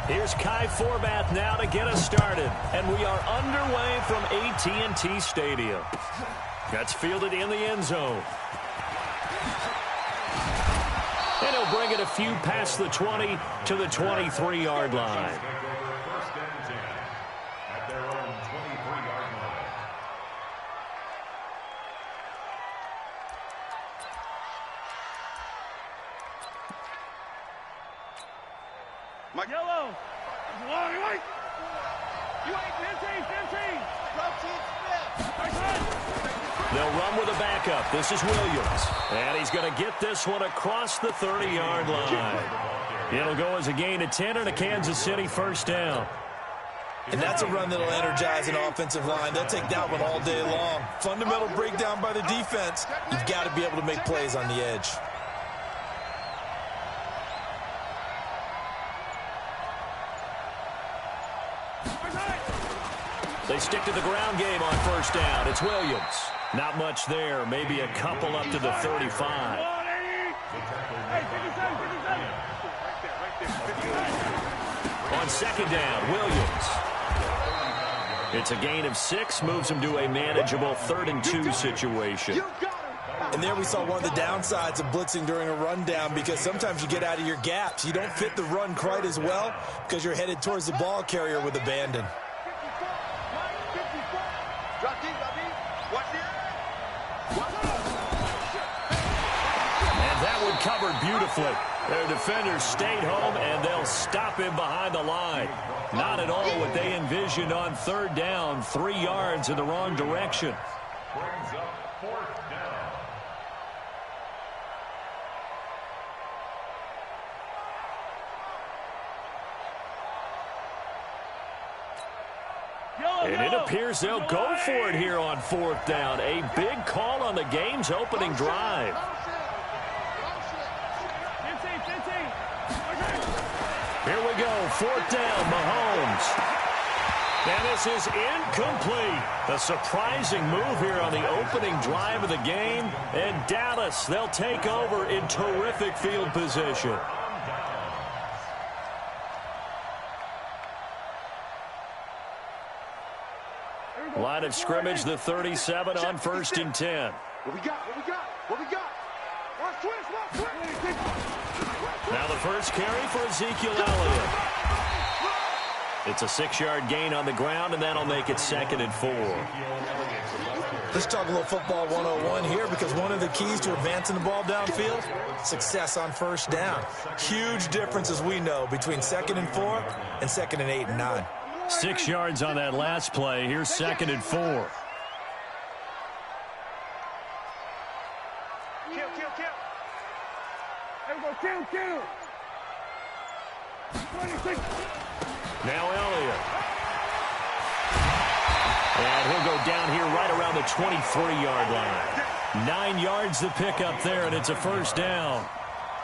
Here's Kai Forbath now to get us started. And we are underway from AT&T Stadium. That's fielded in the end zone. And he'll bring it a few past the 20 to the 23-yard line. Mike. Yellow. White. You ain't 15. They'll run with a backup. This is Williams. And he's going to get this one across the 30-yard line. It'll go as a gain of 10 and a Kansas City first down. And that's a run that'll energize an offensive line. They'll take that one all day long. Fundamental breakdown by the defense. You've got to be able to make plays on the edge. They stick to the ground game on first down. It's Williams. Not much there. Maybe a couple up to the 35. On second down, Williams. It's a gain of 6. Moves him to a manageable 3rd and 2 situation. And there we saw one of the downsides of blitzing during a rundown, because sometimes you get out of your gaps. You don't fit the run quite as well because you're headed towards the ball carrier with abandon. And that one covered beautifully. Their defenders stayed home, and they'll stop him behind the line. Not at all what they envisioned on third down. 3 yards in the wrong direction. Brings up 4th down. And it appears they'll go for it here on 4th down. A big call on the game's opening drive. Here we go, 4th down, Mahomes. And this is incomplete. A surprising move here on the opening drive of the game. And Dallas, they'll take over in terrific field position. Line of scrimmage, the 37 on 1st and 10. What we got? Now the first carry for Ezekiel Elliott. It's a 6-yard gain on the ground, and that'll make it 2nd and 4. Let's talk a little football 101 here, because one of the keys to advancing the ball downfield, success on first down. Huge difference, as we know, between 2nd and 4 and 2nd and 8 and 9. 6 yards on that last play. Here's 2nd and 4. Kill. 26. Now Elliott. And he'll go down here right around the 23-yard line. 9 yards to pick up there, and it's a first down.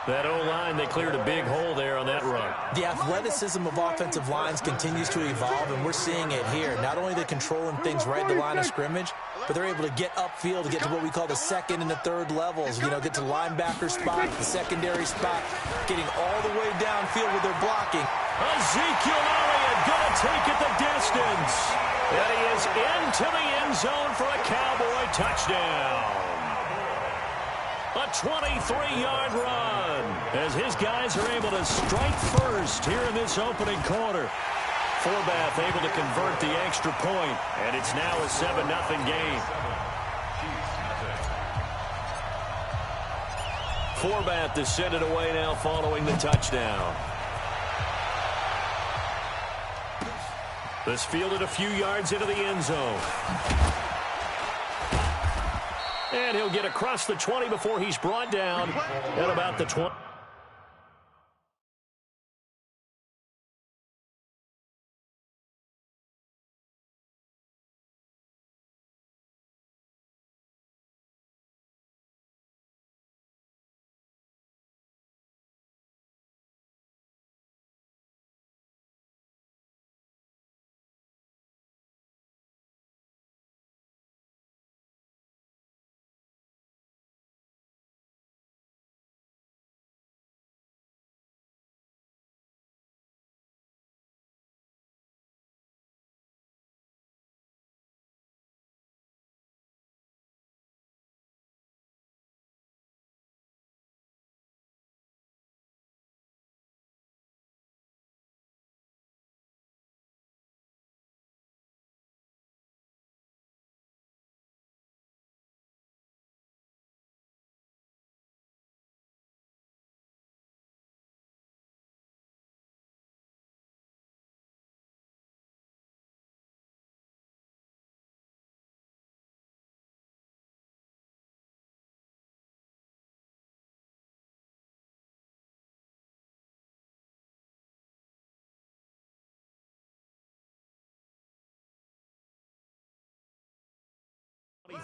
That O-line, they cleared a big hole there on that run. The athleticism of offensive lines continues to evolve, and we're seeing it here. Not only are they controlling things right at the line of scrimmage, but they're able to get upfield to get to what we call the 2nd and the 3rd levels. You know, get to linebacker spot, the secondary spot, getting all the way downfield with their blocking. Ezekiel Elliott going to take it the distance. And he is into the end zone for a Cowboy touchdown. A 23-yard run as his guys are able to strike first here in this opening quarter. Forbath able to convert the extra point, and it's now a 7-0 game. Forbath to send it away now following the touchdown. This fielded a few yards into the end zone. And he'll get across the 20 before he's brought down at about the 20.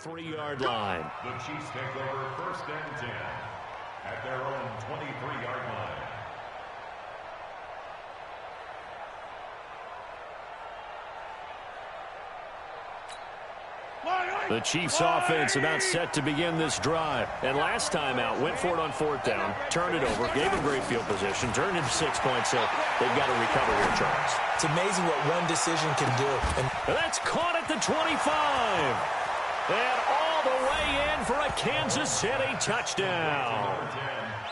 23-yard line. The Chiefs take over 1st and 10 at their own 23-yard line. The Chiefs offense about set to begin this drive. And last time out, went for it on 4th down, turned it over, gave them great field position, turned into 6 points, so they've got to recover here, Charles. It's amazing what one decision can do. And that's caught at the 25. And all the way in for a Kansas City touchdown.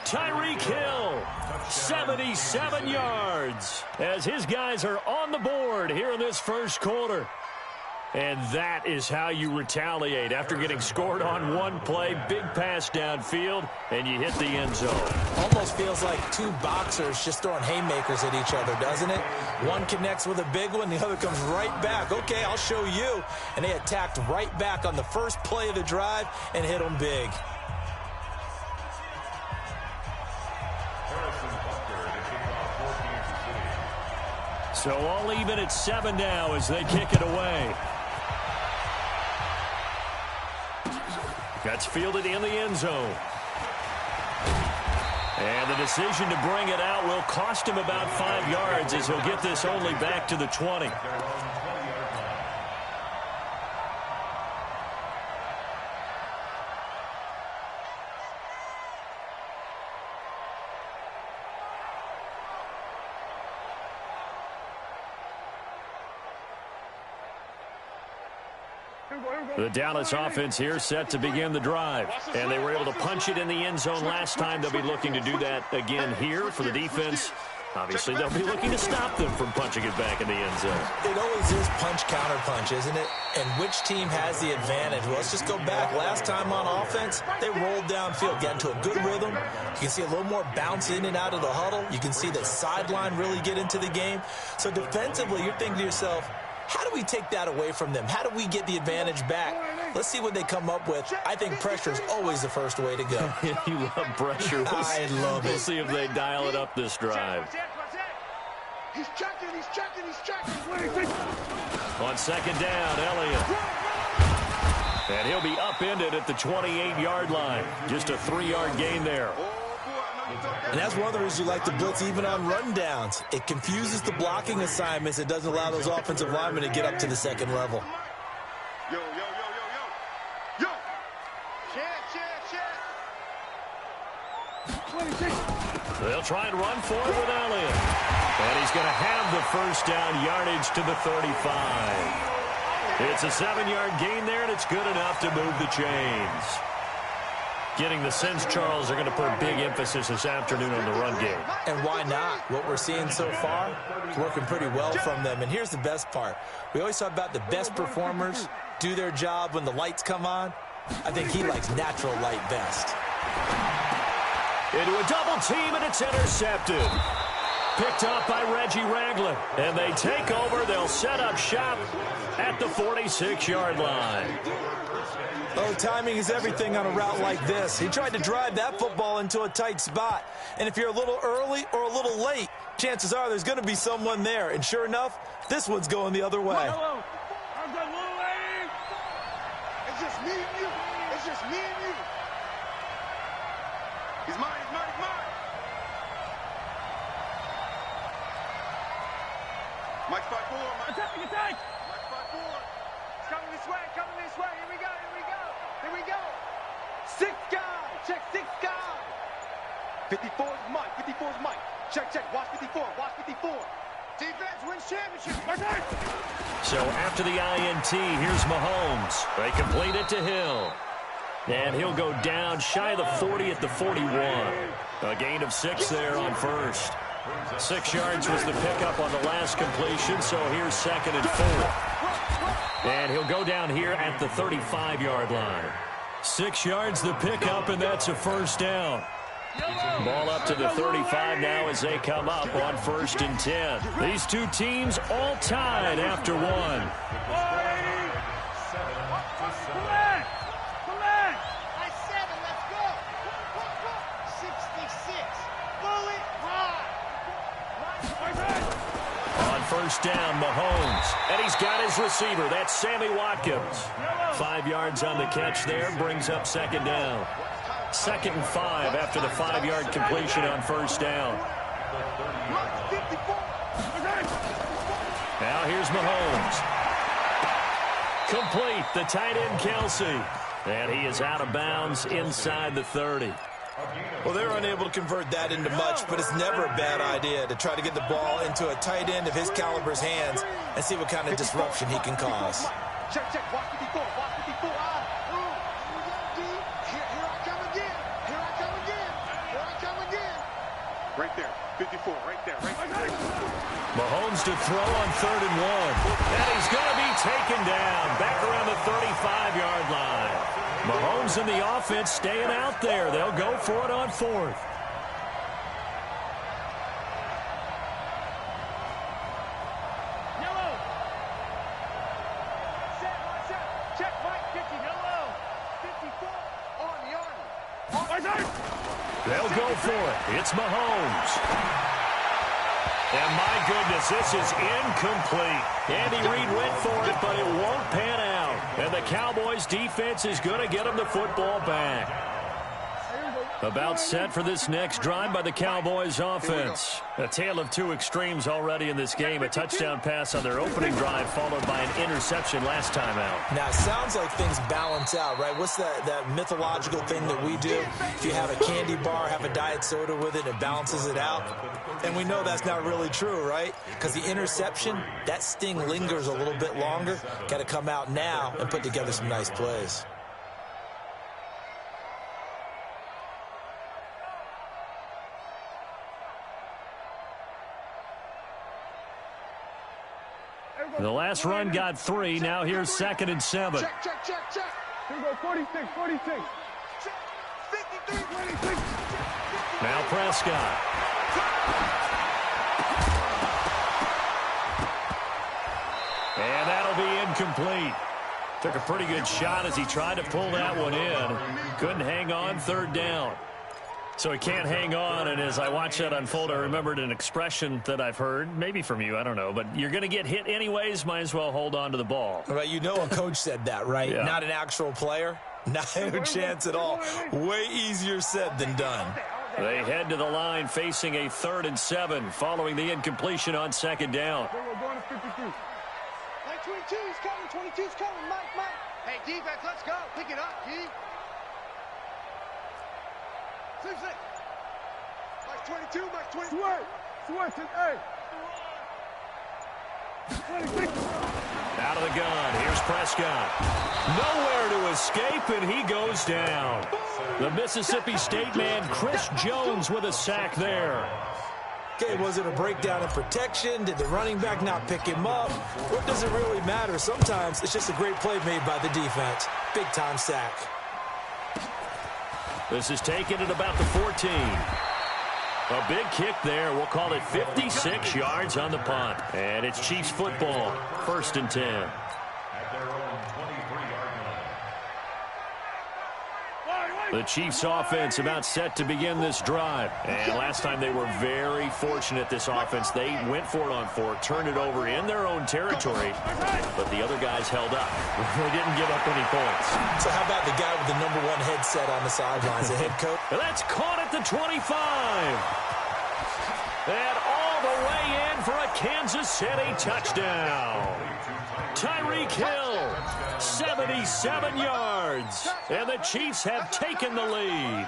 Tyreek Hill, 77 yards, as his guys are on the board here in this first quarter. And that is how you retaliate after getting scored on one play, big pass downfield, and you hit the end zone. Almost feels like two boxers just throwing haymakers at each other, doesn't it? One connects with a big one, the other comes right back. Okay, I'll show you. And they attacked right back on the first play of the drive and hit them big. So all even at 7 now as they kick it away. That's fielded in the end zone. And the decision to bring it out will cost him about 5 yards as he'll get this only back to the 20. The Dallas offense here set to begin the drive. And they were able to punch it in the end zone last time. They'll be looking to do that again here for the defense. Obviously, they'll be looking to stop them from punching it back in the end zone. It always is punch-counter-punch, isn't it? And which team has the advantage? Well, let's just go back. Last time on offense, they rolled downfield, got into a good rhythm. You can see a little more bounce in and out of the huddle. You can see the sideline really get into the game. So defensively, you're thinking to yourself, how do we take that away from them? How do we get the advantage back? Let's see what they come up with. I think pressure is always the first way to go. You love pressure. I love it. We'll see if they dial it up this drive. He's checking. On 2nd down, Elliott. And he'll be upended at the 28-yard line. Just a 3-yard gain there. And that's one of the reasons you like to blitz even on rundowns. It confuses the blocking assignments. It doesn't allow those offensive linemen to get up to the second level. Yo. Check. They'll try and run for it with Elliott. And he's going to have the first down yardage to the 35. It's a 7-yard gain there, and it's good enough to move the chains. Getting the sense, Charles, are going to put a big emphasis this afternoon on the run game. And why not? What we're seeing so far is working pretty well from them. And here's the best part. We always talk about the best performers do their job when the lights come on. I think he likes natural light best. Into a double team, and it's intercepted. Picked up by Reggie Ragland. And they take over. They'll set up shop at the 46-yard line. Oh, timing is everything on a route like this. He tried to drive that football into a tight spot. And if you're a little early or a little late, chances are there's going to be someone there. And sure enough, this one's going the other way. Hello. I'm done, little lady. It's just me and you. It's just me and you. He's mine. Mike 5-4. Attack. Mike 5-4. It's coming this way. Here we go. 6 guys. Check 6 guys. 54 is Mike. Check. Watch 54. Defense wins championship. So after the INT, here's Mahomes. They complete it to Hill. And he'll go down shy of the 40 at the 41. A gain of 6 there on first. 6 yards was the pickup on the last completion, so here's 2nd and 4. And he'll go down here at the 35-yard line. 6 yards the pickup, and that's a first down. Ball up to the 35 now as they come up on 1st and 10. These two teams all tied after one. first down, Mahomes. And he's got his receiver. That's Sammy Watkins. 5 yards on the catch there. Brings up second down. 2nd and 5 after the 5-yard completion on first down. Now here's Mahomes. Complete. The tight end, Kelsey. And he is out of bounds inside the 30. Well, they're unable to convert that into much, but it's never a bad idea to try to get the ball into a tight end of his caliber's hands and see what kind of disruption he can cause. Check, check. Watch 54. Watch 54. Here I come again. Here I come again. Here I come again. Right there. 54. Right there. Right there. Mahomes to throw on 3rd and 1. And he's going to be taken down back around the 35-yard line. Mahomes and the offense staying out there. They'll go for it on 4th. Yellow. Set. Check, Mike. 50. Yellow. 54 on the army. They'll go for it. It's Mahomes. And my goodness, this is incomplete. Andy Reid went for it, but it won't pan out. And the Cowboys defense is going to get him the football back. About set for this next drive by the Cowboys offense. A tale of two extremes already in this game. A touchdown pass on their opening drive followed by an interception last time out. Now, it sounds like things balance out, right? What's that mythological thing that we do? If you have a candy bar, have a diet soda with it, it balances it out. And we know that's not really true, right? Because the interception, that sting lingers a little bit longer. Got to come out now and put together some nice plays. The last run got 3. Now here's 2nd and 7. Check. Here we go. 46. 53. 26. Now Prescott. And that'll be incomplete. Took a pretty good shot as he tried to pull that one in. Couldn't hang on. 3rd down. So he can't hang on, and as I watch that unfold, I remembered an expression that I've heard, maybe from you, I don't know, but you're going to get hit anyways, might as well hold on to the ball. Right, you know a coach said that, right? Yeah. Not an actual player. Not a chance at all. Way easier said than done. They head to the line facing a 3rd and 7 following the incompletion on 2nd down. We're going to 52. Mike, 22's coming. 22's coming. Mike. Hey, defense, let's go. Pick it up, D. Mike 22, Mike 22. Switch, hey. 26. Out of the gun, here's Prescott. Nowhere to escape, and he goes down. The Mississippi State man, Chris Jones, with a sack there. Okay, was it a breakdown in protection? Did the running back not pick him up? What does it really matter? Sometimes it's just a great play made by the defense. Big-time sack. This is taken at about the 14. A big kick there. We'll call it 56 yards on the punt. And it's Chiefs football. 1st and 10. At their own 23-yard line. The Chiefs offense about set to begin this drive. And last time they were very fortunate, this offense. They went for it on 4, turned it over in their own territory, but the other guys held up. They didn't give up any points. So how about the guy with the #1 headset on the sidelines, the head coach? And that's caught at the 25. And all the way in for a Kansas City touchdown. Tyreek Hill, 77 yards. And the Chiefs have taken the lead.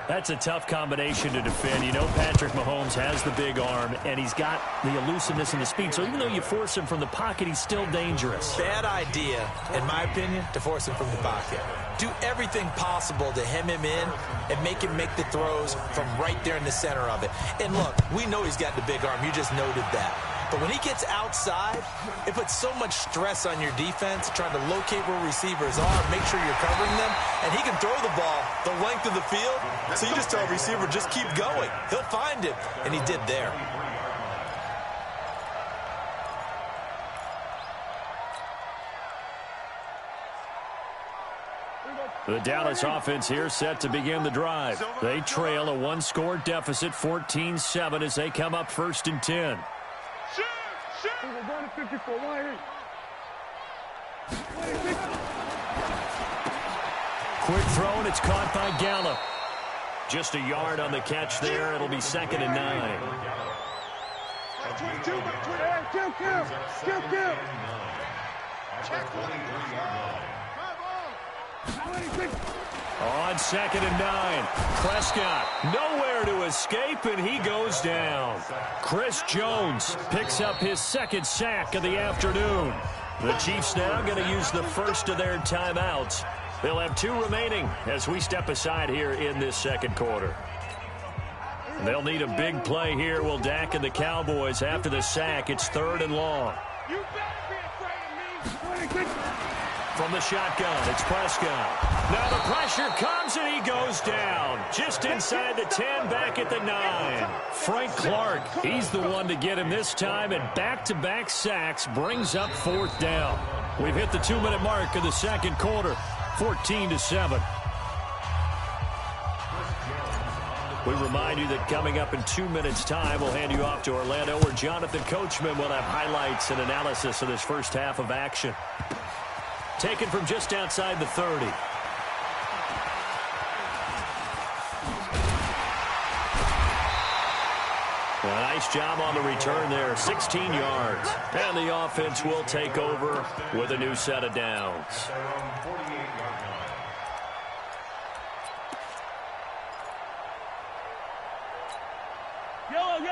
That's a tough combination to defend. You know Patrick Mahomes has the big arm, and he's got the elusiveness and the speed. So even though you force him from the pocket, he's still dangerous. Bad idea, in my opinion, to force him from the pocket. Do everything possible to hem him in and make him make the throws from right there in the center of it. And look, we know he's got the big arm. You just noted that. But when he gets outside, it puts so much stress on your defense trying to locate where receivers are, make sure you're covering them, and he can throw the ball the length of the field. So you just tell a receiver, just keep going. He'll find it, and he did there. The Dallas offense here set to begin the drive. They trail a one-score deficit, 14-7, as they come up 1st and 10. Quick throw, and it's caught by Gallup. Just a yard on the catch there. It'll be 2nd and 9. On 2nd and 9, Prescott nowhere to escape, and he goes down. Chris Jones picks up his 2nd sack of the afternoon. The Chiefs now going to use the first of their timeouts. They'll have 2 remaining as we step aside here in this 2nd quarter. They'll need a big play here, will Dak and the Cowboys. After the sack, it's 3rd and long. You better be afraid of me. From the shotgun, it's Prescott. Now the pressure comes, and he goes down. Just inside the 10, back at the 9. Frank Clark, he's the one to get him this time, and back-to-back sacks brings up 4th down. We've hit the 2-minute mark of the 2nd quarter, 14-7. We remind you that coming up in 2 minutes' time, we'll hand you off to Orlando, where Jonathan Coachman will have highlights and analysis of this first half of action. Taken from just outside the 30. A nice job on the return there, 16 yards. And the offense will take over with a new set of downs.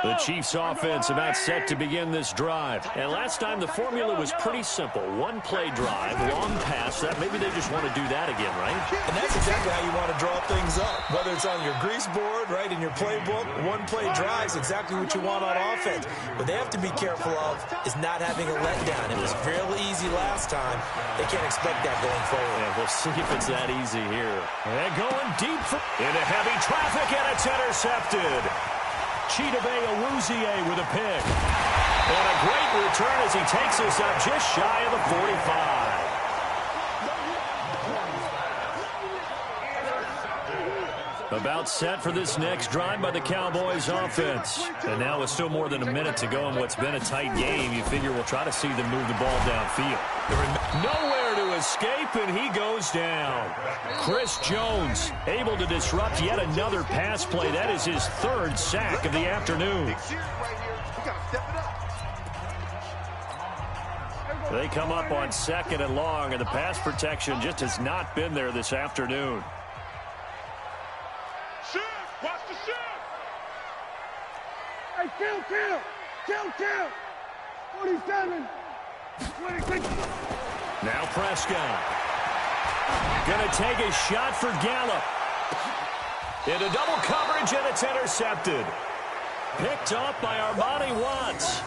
The Chiefs offense about set to begin this drive. And last time the formula was pretty simple. 1-play drive, long pass. That maybe they just want to do that again, right? And that's exactly how you want to draw things up. Whether it's on your grease board, right, in your playbook, 1-play drive is exactly what you want on offense. What they have to be careful of is not having a letdown. It was fairly easy last time. They can't expect that going forward. Yeah, we'll see if it's that easy here. And going deep into heavy traffic, and it's intercepted. Chidobe Awuzie with a pick. And a great return as he takes us up just shy of the 45. About set for this next drive by the Cowboys offense. And now with still more than a minute to go in what's been a tight game, you figure we'll try to see them move the ball downfield. Nowhere to escape, and he goes down. Chris Jones able to disrupt yet another pass play. That is his 3rd sack of the afternoon. They come up on 2nd and long, and the pass protection just has not been there this afternoon. Watch the shift! Hey, kill! 47, 26. Now Prescott. Gonna take a shot for Gallup. Into double coverage, and it's intercepted. Picked off by Armani Watts.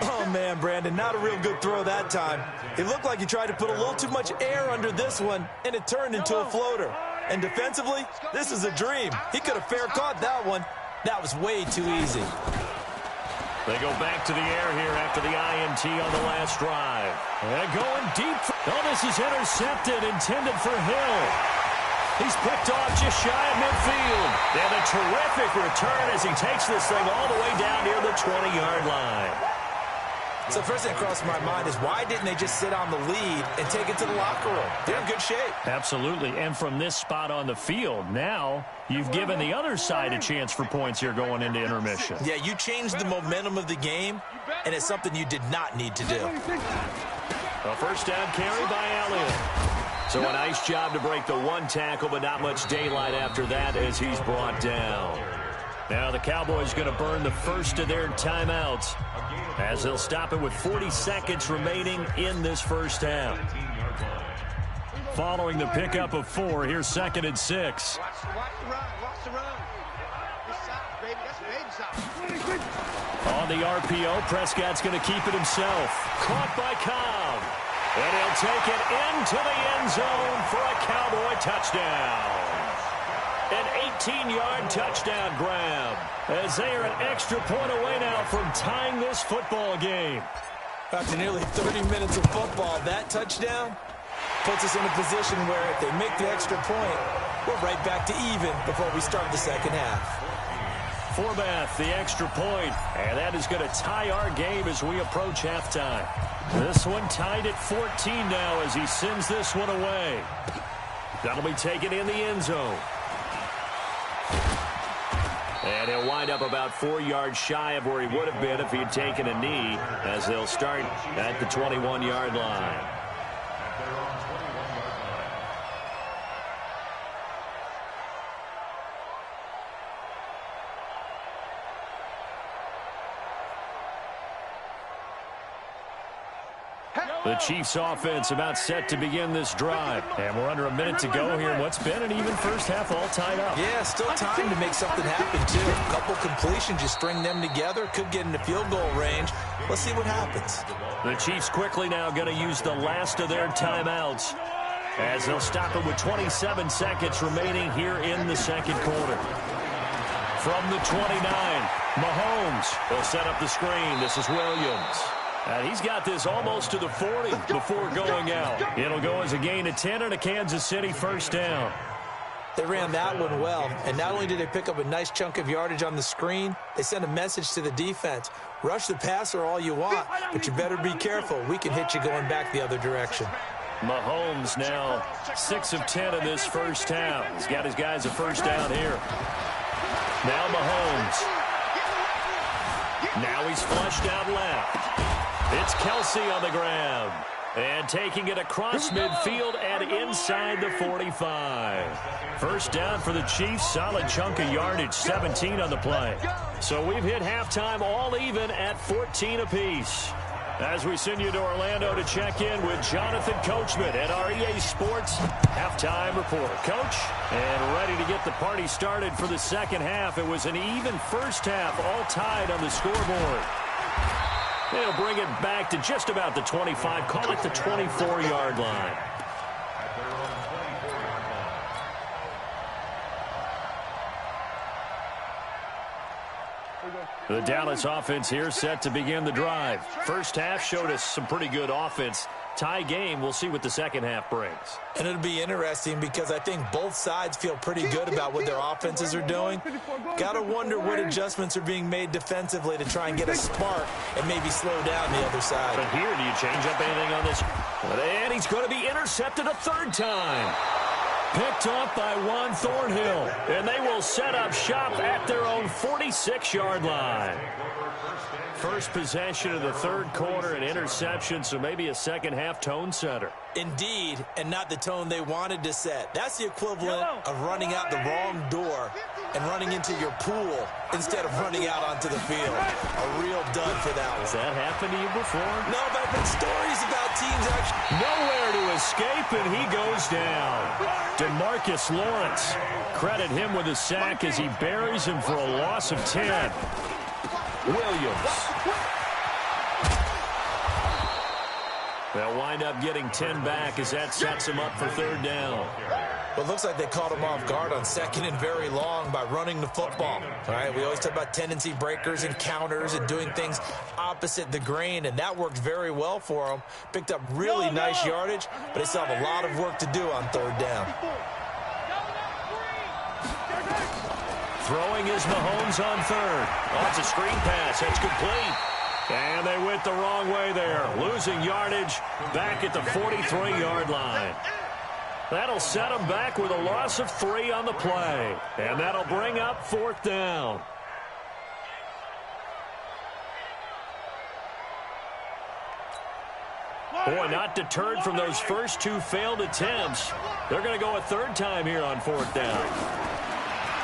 Oh, man, Brandon, not a real good throw that time. It looked like he tried to put a little too much air under this one, and it turned into a floater. And defensively, this is a dream. He could have fair caught that one. That was way too easy. They go back to the air here after the INT on the last drive. And going deep. Oh, this is intercepted, intended for Hill. He's picked off just shy of midfield. And a terrific return as he takes this thing all the way down near the 20-yard line. So first thing that crossed my mind is why didn't they just sit on the lead and take it to the locker room? They're in good shape. Absolutely. And from this spot on the field, now you've given the other side a chance for points here going into intermission. Yeah, you changed the momentum of the game, and it's something you did not need to do. A first down carry by Elliott. So a nice job to break the 1 tackle, but not much daylight after that as he's brought down. Now the Cowboys going to burn the first of their timeouts as they'll stop it with 40 seconds remaining in this first half. Following the pickup of 4, here's 2nd and 6. Watch the run. This side, baby, that's baby side. On the RPO, Prescott's going to keep it himself. Caught by Cobb. And he'll take it into the end zone for a Cowboy touchdown. An 18-yard touchdown grab as they are an extra point away now from tying this football game. After nearly 30 minutes of football, that touchdown, puts us in a position where if they make the extra point, we're right back to even before we start the second half. Forbath, the extra point, and that is going to tie our game as we approach halftime. This one tied at 14 now as he sends this one away. That'll be taken in the end zone. And he'll wind up about 4 yards shy of where he would have been if he had taken a knee, as they'll start at the 21-yard line. The Chiefs offense about set to begin this drive. And we're under a minute to go here in what's been an even first half, all tied up. Yeah, still time to make something happen, too. A couple completions, you string them together, could get into field goal range. Let's see what happens. The Chiefs quickly now going to use the last of their timeouts as they'll stop it with 27 seconds remaining here in the second quarter. From the 29, Mahomes will set up the screen. This is Williams. And he's got this almost to the 40 before going out. It'll go as a gain of 10 and a Kansas City first down. They ran that one well, and not only did they pick up a nice chunk of yardage on the screen, they sent a message to the defense. Rush the passer all you want, but you better be careful. We can hit you going back the other direction. Mahomes now 6 of 10 in this first half. He's got his guys a first down here. Now Mahomes. Now he's flushed out left. It's Kelsey on the grab. And taking it across midfield and inside the 45. First down for the Chiefs. Solid chunk of yardage, 17 on the play. So we've hit halftime all even at 14 apiece. As we send you to Orlando to check in with Jonathan Coachman at our EA Sports halftime report. Coach, and ready to get the party started for the second half. It was an even first half, all tied on the scoreboard. They'll bring it back to just about the 25, call it the 24-yard line. The Dallas offense here set to begin the drive. First half showed us some pretty good offense. Tie game, we'll see what the second half brings. And it'll be interesting because I think both sides feel pretty good about what their offenses are doing. Got to wonder what adjustments are being made defensively to try and get a spark and maybe slow down the other side. But here, do you change up anything on this? And he's going to be intercepted a third time. Picked off by Juan Thornhill. And they will set up shop at their own 46-yard line. First possession of the third quarter, an interception, so maybe a second-half tone setter. Indeed, and not the tone they wanted to set. That's the equivalent of running out the wrong door and running into your pool instead of running out onto the field. A real dud for that one. Has that happened to you before? No, but I've heard stories about teams actually. Nowhere to escape, and he goes down. DeMarcus Lawrence. Credit him with a sack as he buries him for a loss of 10. Williams. They'll wind up getting 10 back as that sets him up for third down. Well, it looks like they caught him off guard on second and very long by running the football. All right, we always talk about tendency breakers and counters and doing things opposite the grain, and that worked very well for them. Picked up really nice yardage, but they still have a lot of work to do on third down. Throwing is Mahomes on third. Oh, it's a screen pass. That's complete. And they went the wrong way there. Losing yardage back at the 43-yard line. That'll set them back with a loss of 3 on the play. And that'll bring up fourth down. Boy, not deterred from those first 2 failed attempts. They're going to go a third time here on fourth down.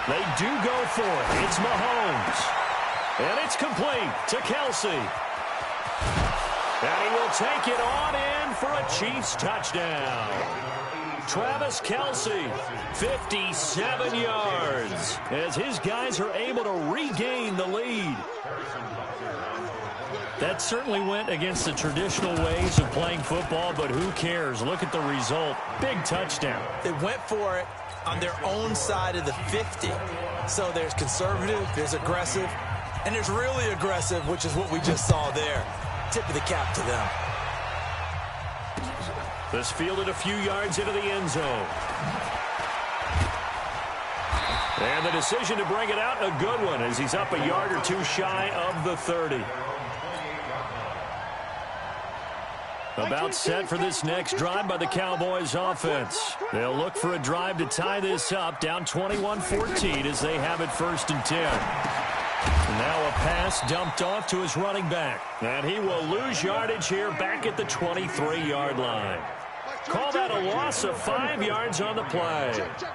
They do go for it. It's Mahomes. And it's complete to Kelsey. And he will take it on in for a Chiefs touchdown. Travis Kelsey, 57 yards, as his guys are able to regain the lead. That certainly went against the traditional ways of playing football, but who cares? Look at the result. Big touchdown. They went for it on their own side of the 50. So there's conservative, there's aggressive, and there's really aggressive, which is what we just saw there. Tip of the cap to them. This fielded a few yards into the end zone. And the decision to bring it out, a good one, as he's up a yard or two shy of the 30. About set for this next drive by the Cowboys offense. They'll look for a drive to tie this up, down 21-14 as they have it 1st and 10. Now a pass dumped off to his running back. And he will lose yardage here back at the 23-yard line. Call that a loss of 5 yards on the play.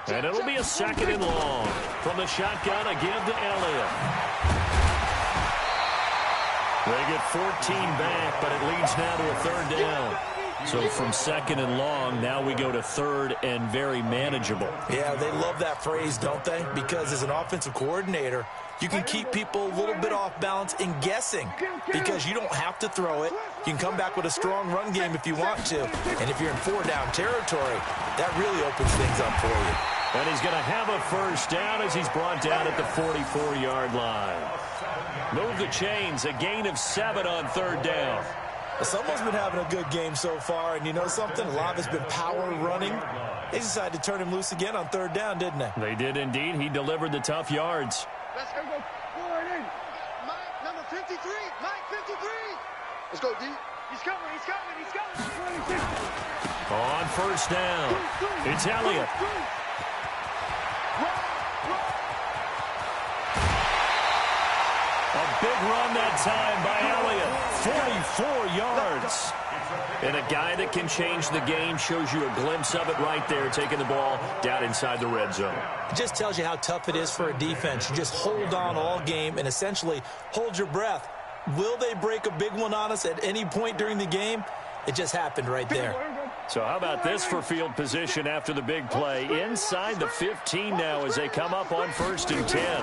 And it'll be a 2nd and long. From the shotgun, a give to Elliott. They get 14 back, but it leads now to a 3rd down. So from 2nd and long, now we go to 3rd and very manageable. Yeah, they love that phrase, don't they? Because as an offensive coordinator, you can keep people a little bit off balance and guessing because you don't have to throw it. You can come back with a strong run game if you want to. And if you're in 4-down territory, that really opens things up for you. And he's going to have a 1st down as he's brought down at the 44-yard line. Move the chains, a gain of 7 on 3rd down. Well, someone's been having a good game so far, and you know something? A lot has been power running. They decided to turn him loose again on 3rd down, didn't they? They did indeed. He delivered the tough yards. Let's go forward in. Mike, number 53. Mike, 53. Let's go, D. He's coming, he's coming, he's coming. On 1st down, it's Elliott. A big run that time by Elliott. 44 yards. And a guy that can change the game, shows you a glimpse of it right there, taking the ball down inside the red zone. It just tells you how tough it is for a defense. You just hold on all game and essentially hold your breath. Will they break a big one on us at any point during the game? It just happened right there. So how about this for field position after the big play? Inside the 15 now as they come up on 1st and 10.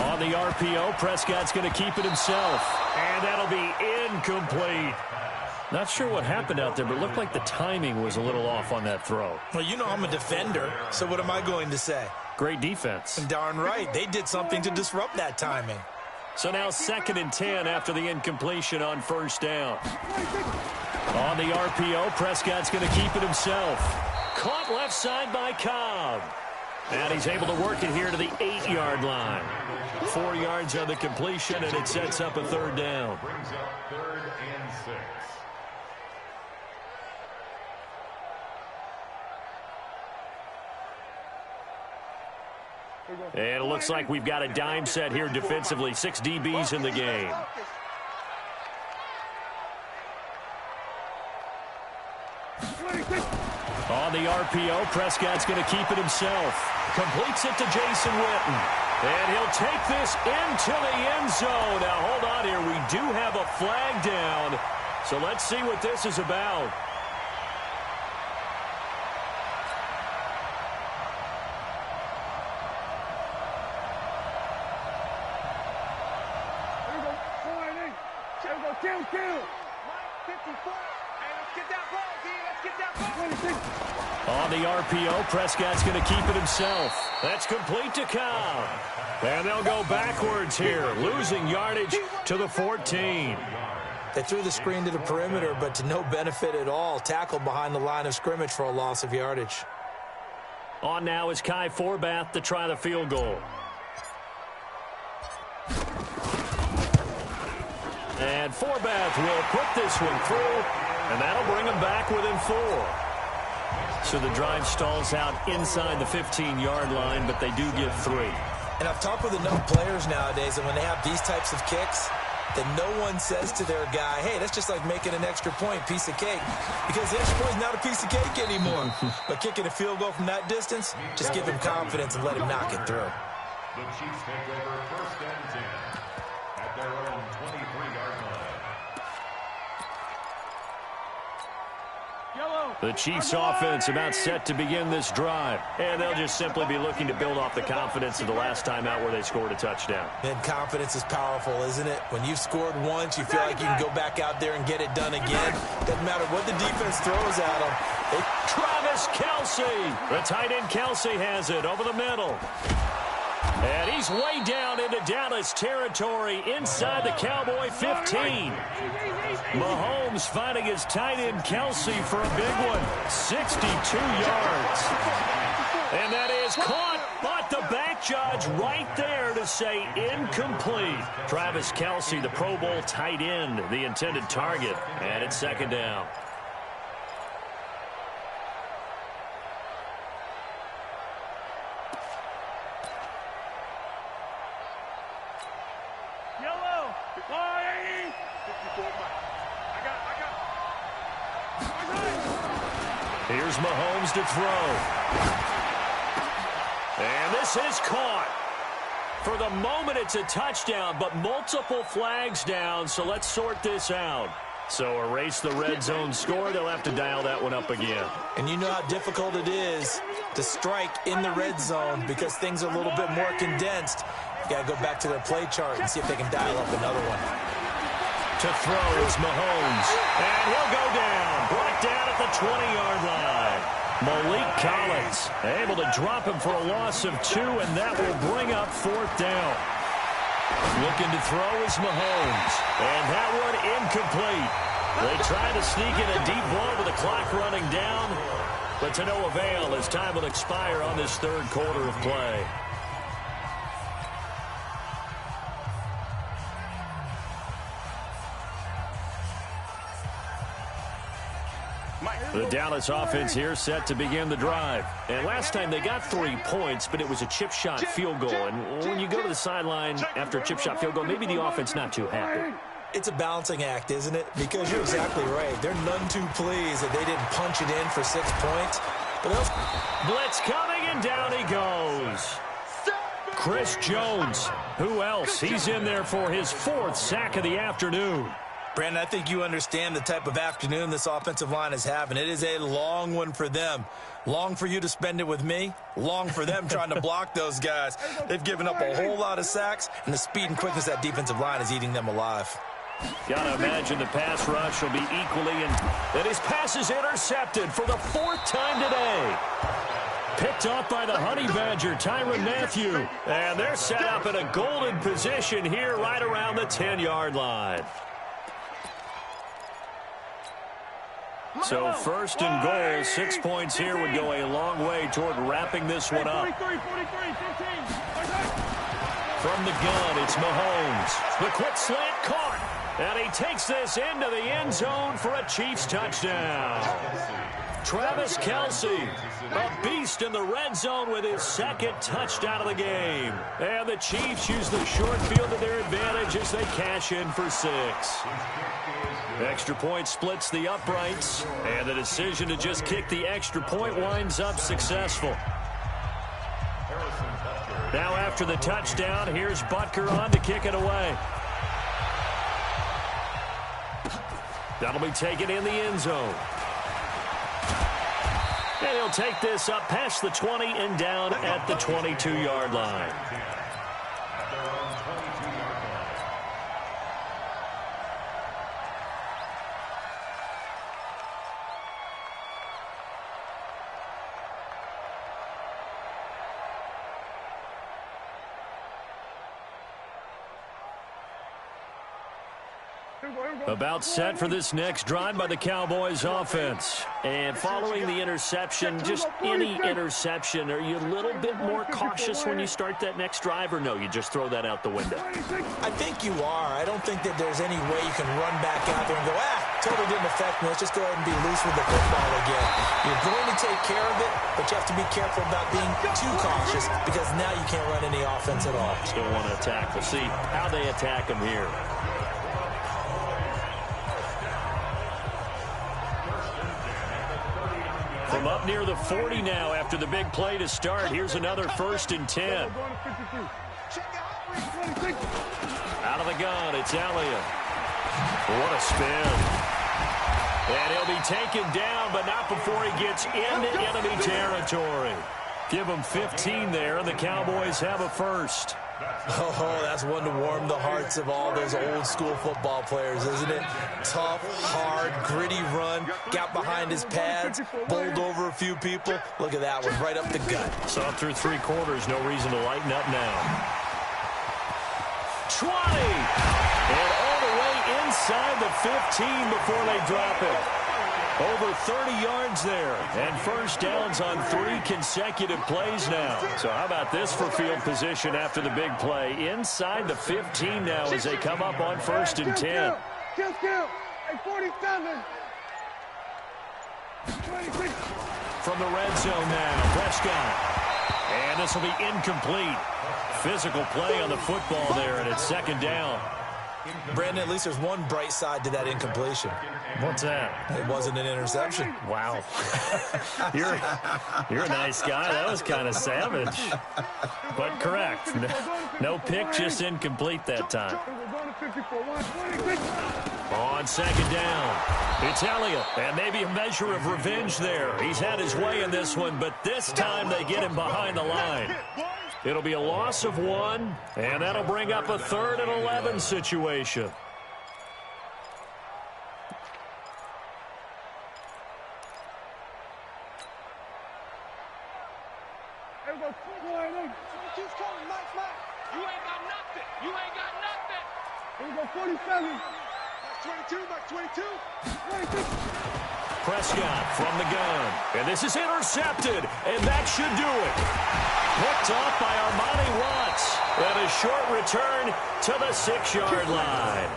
On the RPO, Prescott's going to keep it himself. And that'll be incomplete. Not sure what happened out there, but it looked like the timing was a little off on that throw. Well, you know I'm a defender, so what am I going to say? Great defense. Darn right. They did something to disrupt that timing. So now 2nd and 10 after the incompletion on 1st down. On the RPO, Prescott's going to keep it himself. Caught left side by Cobb. And he's able to work it here to the 8-yard line. 4 yards on the completion, and it sets up a 3rd down. Brings up 3rd and 6. And it looks like we've got a dime set here defensively. 6 DBs in the game. On the RPO, Prescott's going to keep it himself. Completes it to Jason Witten. And he'll take this into the end zone. Now, hold on here. We do have a flag down. So let's see what this is about. On the RPO, Prescott's going to keep it himself. That's complete to Cobb. And they'll go backwards here, losing yardage to the 14. They threw the screen to the perimeter, but to no benefit at all. Tackled behind the line of scrimmage for a loss of yardage. On now is Kai Forbath to try the field goal. And Forbath will put this one through, and that'll bring him back within 4. So the drive stalls out inside the 15-yard line, but they do get 3. And I've talked with enough players nowadays, and when they have these types of kicks, that no one says to their guy, hey, that's just like making an extra point, piece of cake. Because the extra point is not a piece of cake anymore. But kicking a field goal from that distance, just give him confidence and let him knock it through. The Chiefs take over 1st and 10 at their own 23-yard line. The Chiefs offense about set to begin this drive. And they'll just simply be looking to build off the confidence of the last time out where they scored a touchdown. And confidence is powerful, isn't it? When you've scored once, you feel like you can go back out there and get it done again. Doesn't matter what the defense throws at them. Travis Kelce. The tight end Kelce has it over the middle. And he's way down into Dallas territory inside the Cowboy 15. Mahomes finding his tight end Kelsey for a big one. 62 yards. And that is caught, but the back judge right there to say incomplete. Travis Kelsey, the Pro Bowl tight end, the intended target. And it's second down. Here's Mahomes to throw. And this is caught. For the moment, it's a touchdown, but multiple flags down, so let's sort this out. So erase the red zone score. They'll have to dial that one up again. And you know how difficult it is to strike in the red zone because things are a little bit more condensed. You got to go back to their play chart and see if they can dial up another one. To throw is Mahomes. And he'll go down. Brought down at the 20-yard line. Malik Collins able to drop him for a loss of 2, and that will bring up fourth down. Looking to throw is Mahomes. And that one incomplete. They try to sneak in a deep ball with the clock running down, but to no avail as time will expire on this third quarter of play. The Dallas offense here set to begin the drive. And last time they got 3 points, but it was a chip shot field goal. And when you go to the sideline after a chip shot field goal, maybe the offense not too happy. It's a balancing act, isn't it? Because you're exactly right. They're none too pleased that they didn't punch it in for 6 points. But blitz coming, and down he goes. Chris Jones. Who else? He's in there for his 4th sack of the afternoon. Brandon, I think you understand the type of afternoon this offensive line is having. It is a long one for them. Long for you to spend it with me. Long for them trying to block those guys. They've given up a whole lot of sacks, and the speed and quickness of that defensive line is eating them alive. Gotta imagine the pass rush will be equally, and his pass is intercepted for the 4th time today. Picked off by the Honey Badger, Tyrann Mathieu. And they're set up in a golden position here right around the 10-yard line. So first and goal, 6 points here would go a long way toward wrapping this one up. From the gun, it's Mahomes. The quick slant caught. And he takes this into the end zone for a Chiefs touchdown. Travis Kelsey, a beast in the red zone with his 2nd touchdown of the game. And the Chiefs use the short field to their advantage as they cash in for 6. Extra point splits the uprights, and the decision to just kick the extra point winds up successful. Now after the touchdown, here's Butker on to kick it away. That'll be taken in the end zone. And he'll take this up past the 20 and down at the 22-yard line. About set for this next drive by the Cowboys offense. And following the interception, just any interception, are you a little bit more cautious when you start that next drive, or no, you just throw that out the window? I think you are. I don't think that there's any way you can run back out there and go, totally didn't affect me. Let's just go ahead and be loose with the football again. You're going to take care of it, but you have to be careful about being too cautious because now you can't run any offense at all. Still want to attack. We'll see how they attack them here. From up near the 40 now after the big play to start. Here's another 1st and 10. Out of the gun, it's Elliott. What a spin. And he'll be taken down, but not before he gets into enemy territory. Give him 15 there, and the Cowboys have a 1st. Oh, that's one to warm the hearts of all those old school football players, isn't it? Tough, hard, gritty run, got behind his pads, bowled over a few people. Look at that one, right up the gut. So through 3 quarters, no reason to lighten up now. 20! And all the way inside the 15 before they drop it. Over 30 yards there, and first downs on 3 consecutive plays now. So how about this for field position after the big play? Inside the 15 now as they come up on 1st and 10. Kill. Hey, 47. 26. From the red zone now, Prescott. And this will be incomplete. Physical play on the football there, and it's 2nd down. Brandon, at least there's one bright side to that incompletion. What's that? It wasn't an interception. Wow. You're a nice guy. That was kind of savage. But correct. No pick, just incomplete that time. On 2nd down, it's Elliott. And maybe a measure of revenge there. He's had his way in this one, but this time they get him behind the line. It'll be a loss of 1, and that'll bring up a 3rd and 11 situation. You ain't got nothing. Here we go, 47. That's 22, that's 22. 26. Prescott from the gun. And this is intercepted, and that should do it. Picked off by Armani Watts. And a short return to the 6-yard line.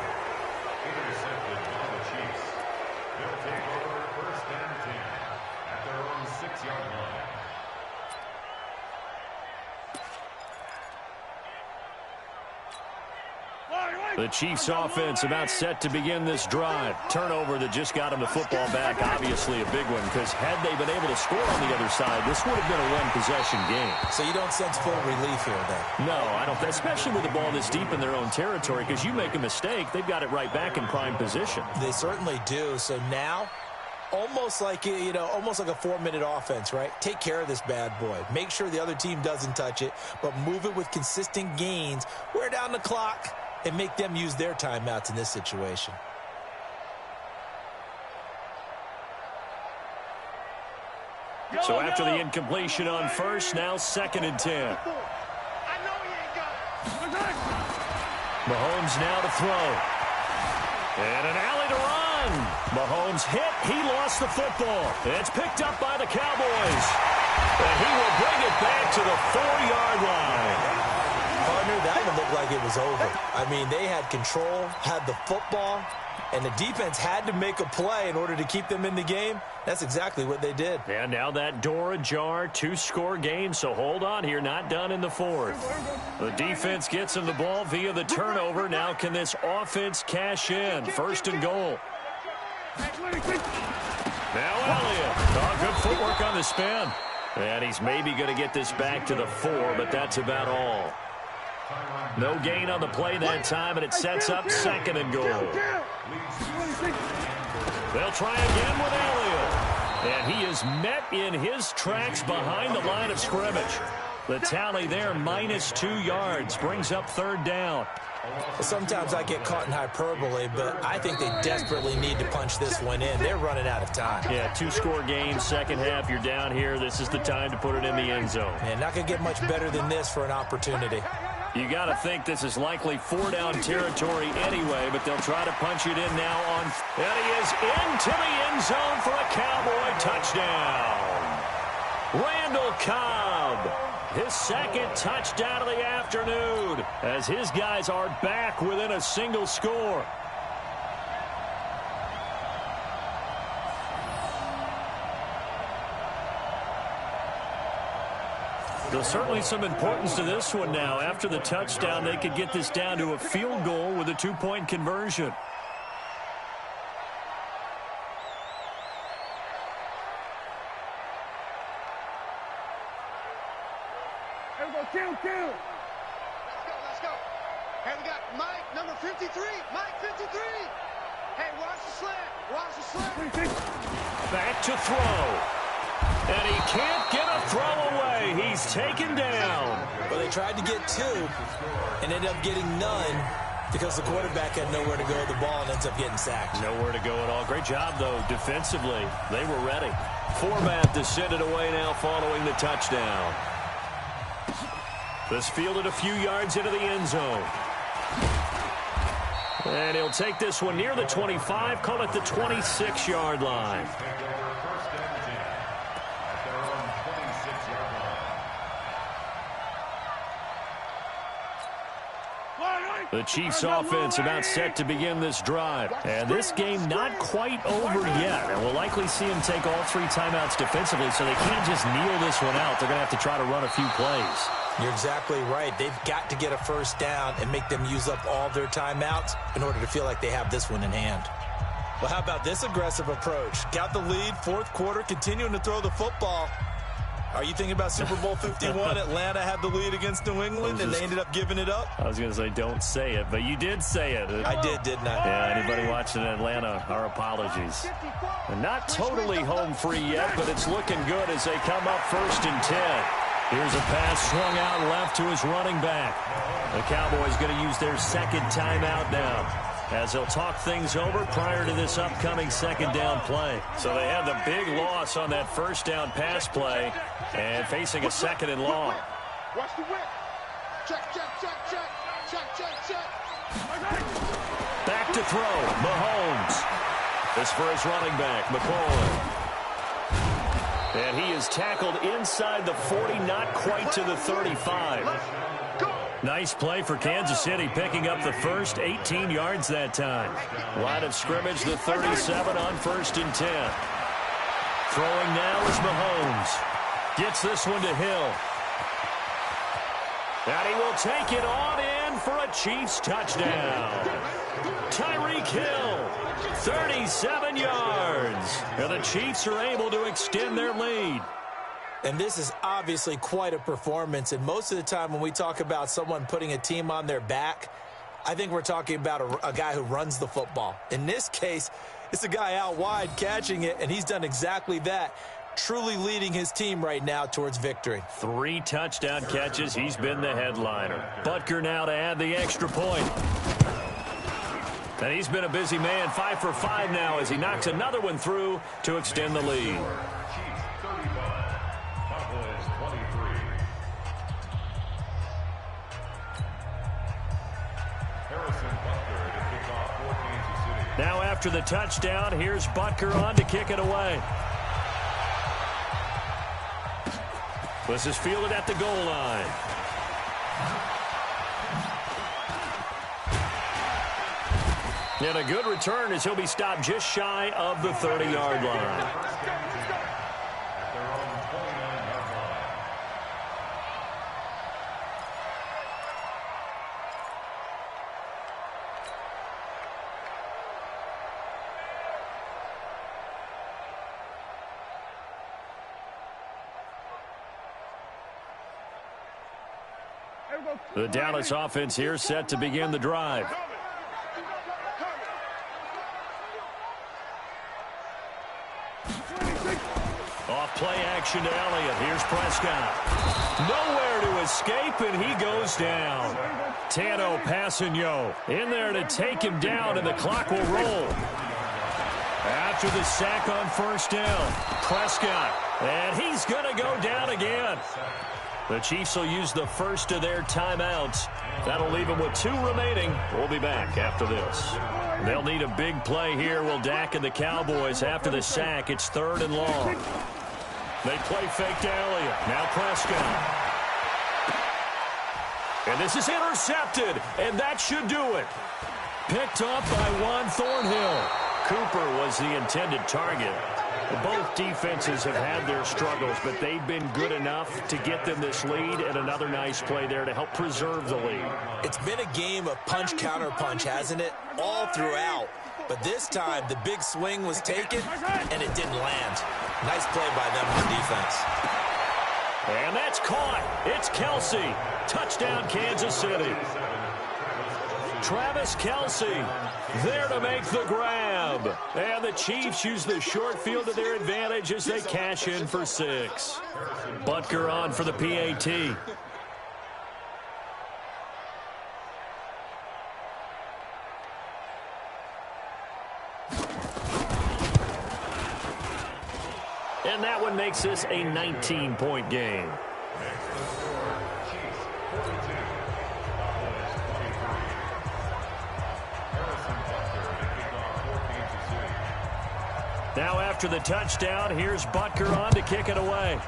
Intercepted by the Chiefs. They'll take over 1st and 10 at their own 6-yard line. The Chiefs offense about set to begin this drive. Turnover that just got them the football back. Obviously a big one, because had they been able to score on the other side, this would have been a 1-possession game. So you don't sense full relief here, then? No, I don't. Especially with the ball this deep in their own territory, because you make a mistake, they've got it right back in prime position. They certainly do. So now, almost like almost like a 4-minute offense, right? Take care of this bad boy. Make sure the other team doesn't touch it, but move it with consistent gains. Wear down the clock and make them use their timeouts in this situation. So after the incompletion on 1st, now 2nd and 10. I know he ain't got it. Mahomes now to throw. And an alley to run. Mahomes hit. He lost the football. It's picked up by the Cowboys. And he will bring it back to the 4-yard line. Partner, that one looked like it was over. I mean, they had control, had the football, and the defense had to make a play in order to keep them in the game. That's exactly what they did. And now that door ajar, 2-score game, so hold on here, not done in the 4th. The defense gets him the ball via the turnover. Now can this offense cash in? 1st and goal. Now Elliott. Oh, good footwork on the spin. And he's maybe going to get this back to the 4, but that's about all. No gain on the play that time, and it sets up 2nd and goal. They'll try again with Elliott. And he is met in his tracks behind the line of scrimmage. The tally there, -2 yards, brings up 3rd down. Sometimes I get caught in hyperbole, but I think they desperately need to punch this one in. They're running out of time. Yeah, 2-score game, 2nd half, you're down here. This is the time to put it in the end zone. And not going to get much better than this for an opportunity. You got to think this is likely 4-down territory anyway, but they'll try to punch it in now on. And he is into the end zone for a Cowboy touchdown. Randall Cobb, his 2nd touchdown of the afternoon, as his guys are back within a single score. There's certainly some importance to this one now. After the touchdown, they could get this down to a field goal with a 2-point conversion. Here we go, kill. Let's go. Hey, we got Mike, number 53. Mike, 53. Hey, watch the slant. Back to throw. And he can't get a throw away. He's taken down. Well, they tried to get two and ended up getting none because the quarterback had nowhere to go with the ball and ends up getting sacked. Nowhere to go at all. Great job, though, defensively. They were ready. Format to send it away now following the touchdown. This fielded a few yards into the end zone. And he'll take this one near the 25, call it the 26-yard line. The Chiefs offense about set to begin this drive. And this game not quite over yet. And we'll likely see them take all three timeouts defensively, so they can't just kneel this one out. They're going to have to try to run a few plays. You're exactly right. They've got to get a first down and make them use up all their timeouts in order to feel like they have this one in hand. Well, how about this aggressive approach? Got the lead, fourth quarter, continuing to throw the football. Are you thinking about Super Bowl 51? Atlanta had the lead against New England, and they ended up giving it up? I was going to say don't say it, but you did say it. I did, didn't I? Yeah, anybody watching Atlanta, our apologies. They're not totally home free yet, but it's looking good as they come up 1st and 10. Here's a pass swung out left to his running back. The Cowboys going to use their second timeout now as they'll talk things over prior to this upcoming second down play. So they had the big loss on that first down pass play and facing a second and long. Watch the whip. Check, check, check, check. Check, check, check. Back to throw. Mahomes. This for his running back, McCoy. And he is tackled inside the 40, not quite to the 35. Nice play for Kansas City, picking up the first 18 yards that time. Line of scrimmage, the 37 on 1st and 10. Throwing now is Mahomes. Gets this one to Hill. And he will take it on in for a Chiefs touchdown. Tyreek Hill, 37 yards. And the Chiefs are able to extend their lead. And this is obviously quite a performance. And most of the time when we talk about someone putting a team on their back, I think we're talking about a guy who runs the football. In this case, it's a guy out wide catching it, and he's done exactly that, truly leading his team right now towards victory. 3 touchdown catches. He's been the headliner. Butker now to add the extra point. And he's been a busy man, 5 for 5 now as he knocks another one through to extend the lead. Now after the touchdown, here's Butker on to kick it away. This is fielded at the goal line. And a good return as he'll be stopped just shy of the 30-yard line. The Dallas offense here set to begin the drive. Off play action to Elliott. Here's Prescott. Nowhere to escape, and he goes down. Tano Passanio in there to take him down, and the clock will roll. After the sack on 1st down, Prescott, and he's going to go down again. The Chiefs will use the first of their timeouts. That'll leave them with 2 remaining. We'll be back after this. They'll need a big play here, will Dak and the Cowboys. After the sack, it's 3rd and long. They play fake to Elliott. Now Prescott. And this is intercepted, and that should do it. Picked up by Juan Thornhill. Cooper was the intended target. Both defenses have had their struggles, but they've been good enough to get them this lead, and another nice play there to help preserve the lead. It's been a game of punch-counter-punch, hasn't it? All throughout. But this time, the big swing was taken, and it didn't land. Nice play by them on defense. And that's caught. It's Kelsey. Touchdown, Kansas City. Travis Kelce there to make the grab. And the Chiefs use the short field to their advantage as they cash in for 6. Butker on for the PAT. And that one makes this a 19-point game. Now after the touchdown, here's Butker on to kick it away.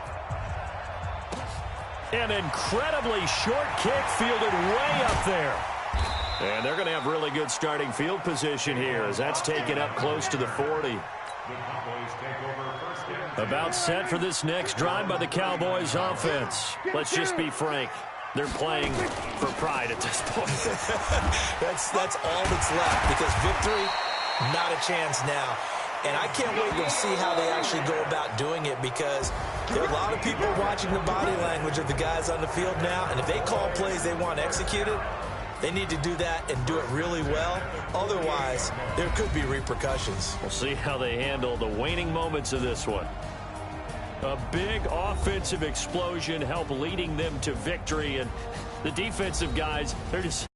An incredibly short kick fielded way up there. And they're going to have really good starting field position here as that's taken up close to the 40. About set for this next drive by the Cowboys offense. Let's just be frank. They're playing for pride at this point. That's all that's left because victory, not a chance now. And I can't wait to see how they actually go about doing it because there are a lot of people watching the body language of the guys on the field now. And if they call plays they want executed, they need to do that and do it really well. Otherwise, there could be repercussions. We'll see how they handle the waning moments of this one. A big offensive explosion helped leading them to victory. And the defensive guys, they're just